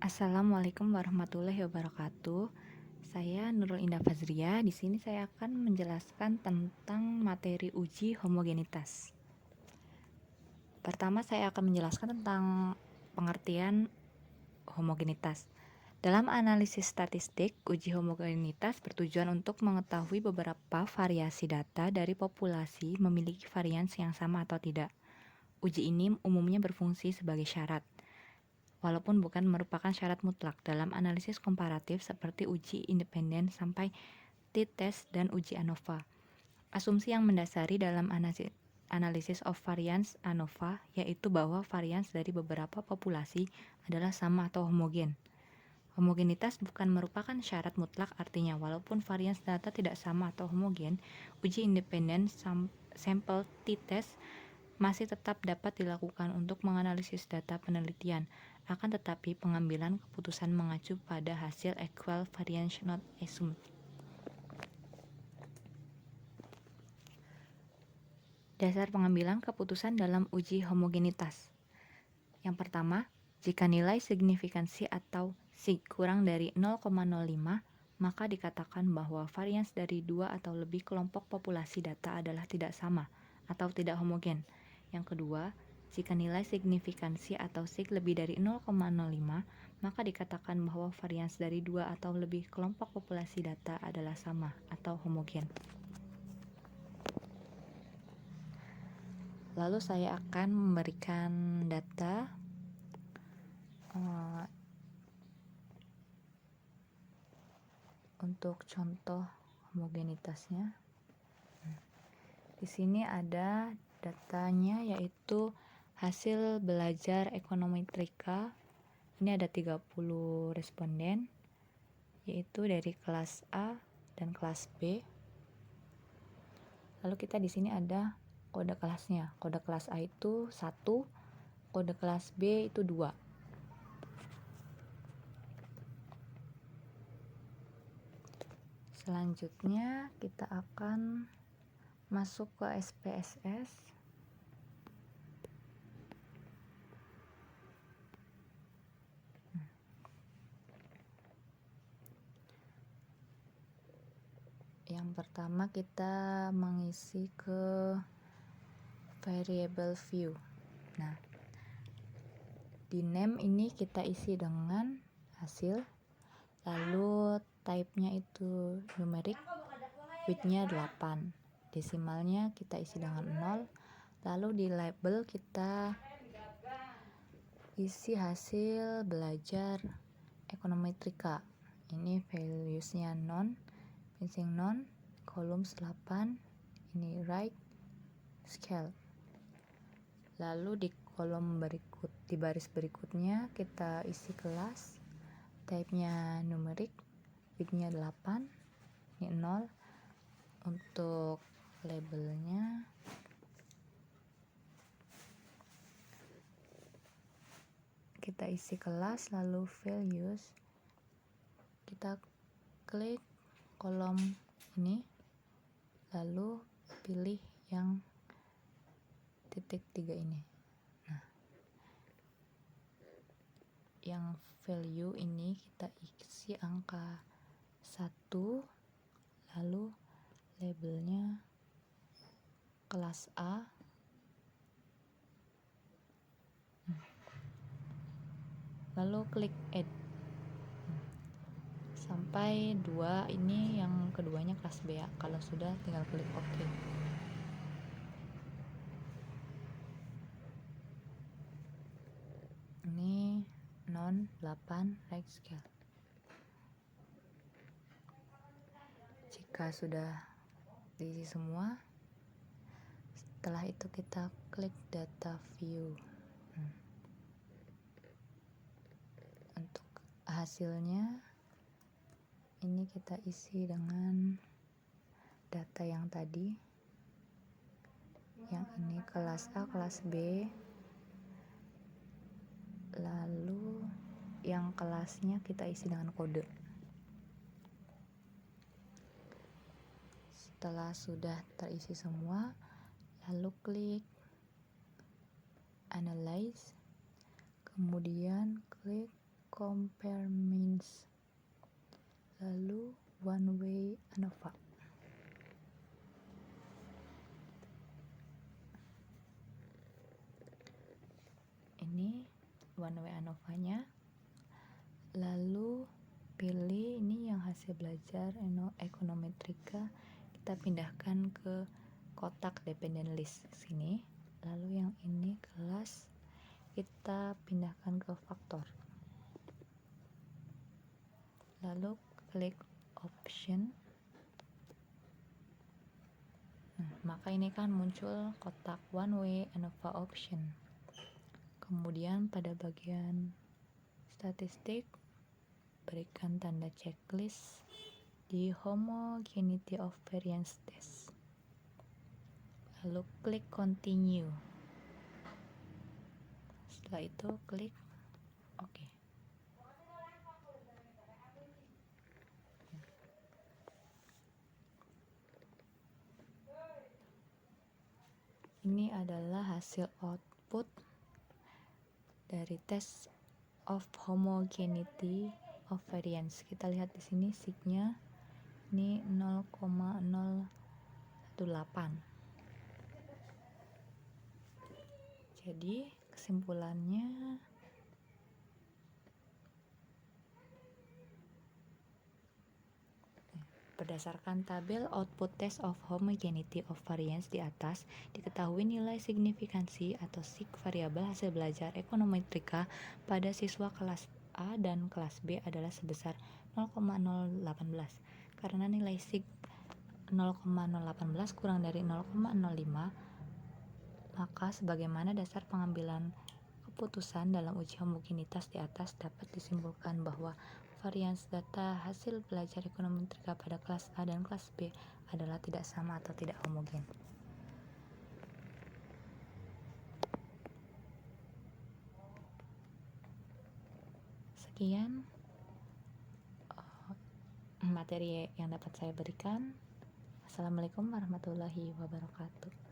Assalamualaikum warahmatullahi wabarakatuh. Saya Nurul Indah Fazria. Di sini saya akan menjelaskan tentang materi uji homogenitas. Pertama, saya akan menjelaskan tentang pengertian homogenitas. Dalam analisis statistik, uji homogenitas bertujuan untuk mengetahui beberapa variasi data dari populasi memiliki varians yang sama atau tidak. Uji ini umumnya berfungsi sebagai syarat, walaupun bukan merupakan syarat mutlak dalam analisis komparatif seperti uji independen sampai t-test dan uji ANOVA. Asumsi yang mendasari dalam analisis of variance ANOVA yaitu bahwa varians dari beberapa populasi adalah sama atau homogen. Homogenitas bukan merupakan syarat mutlak, artinya walaupun varians data tidak sama atau homogen, uji independen sampel t-test masih tetap dapat dilakukan untuk menganalisis data penelitian. Akan tetapi pengambilan keputusan mengacu pada hasil equal variance not assumed. Dasar pengambilan keputusan dalam uji homogenitas. Yang pertama, jika nilai signifikansi atau sig kurang dari 0,05, maka dikatakan bahwa varians dari dua atau lebih kelompok populasi data adalah tidak sama atau tidak homogen. Yang kedua, jika nilai signifikansi atau sig lebih dari 0,05, maka dikatakan bahwa varians dari dua atau lebih kelompok populasi data adalah sama atau homogen. Lalu saya akan memberikan data untuk contoh homogenitasnya. Di sini ada datanya, yaitu hasil belajar ekonometrika. Ini ada 30 responden, yaitu dari kelas A dan kelas B. Lalu kita di sini ada kode kelasnya. Kode kelas A itu 1, kode kelas B itu 2. Selanjutnya kita akan masuk ke SPSS. Yang pertama kita mengisi ke variable view. Nah, di name ini kita isi dengan hasil, lalu type-nya itu numerik, width-nya 8, desimalnya kita isi dengan 0, lalu di label kita isi hasil belajar ekonometrika. Ini values-nya non, fencing non, columns 8, ini right, scale. Lalu di kolom berikut, di baris berikutnya kita isi kelas, type-nya numerik, width-nya 8, ini 0. Untuk labelnya kita isi kelas, lalu values, kita klik kolom ini, lalu pilih yang titik 3 ini. Nah, yang value ini kita isi angka 1, lalu labelnya kelas A. Lalu klik add. Sampai 2 ini, yang keduanya kelas B ya. Kalau sudah tinggal klik OK. Ini non 8 right scale. Jika sudah diisi semua, setelah itu kita klik data view. Untuk hasilnya ini kita isi dengan data yang tadi. Yang ini kelas A, kelas B. Lalu yang kelasnya kita isi dengan kode. Setelah sudah terisi semua, lalu klik analyze, kemudian klik compare means. Lalu one way ANOVA. Ini one way ANOVA-nya. Lalu pilih ini yang hasil belajar ekonometrika, kita pindahkan ke kotak dependent list sini. Lalu yang ini kelas, kita pindahkan ke faktor. Lalu klik option. Maka ini kan muncul kotak one way ANOVA option. Kemudian pada bagian statistik, berikan tanda checklist di homogeneity of variance test. Lalu klik continue. Setelah itu klik OK. Ini adalah hasil output dari test of homogeneity of variance. Kita lihat di sini signya ini 0,018. Jadi kesimpulannya berdasarkan tabel output test of homogeneity of variance di atas, diketahui nilai signifikansi atau sig variabel hasil belajar ekonometrika pada siswa kelas A dan kelas B adalah sebesar 0,018. Karena nilai sig 0,018 kurang dari 0,05, maka sebagaimana dasar pengambilan keputusan dalam uji homogenitas di atas dapat disimpulkan bahwa varians data hasil belajar ekonometrika pada kelas A dan kelas B adalah tidak sama atau tidak homogen. Sekian materi yang dapat saya berikan. Assalamualaikum warahmatullahi wabarakatuh.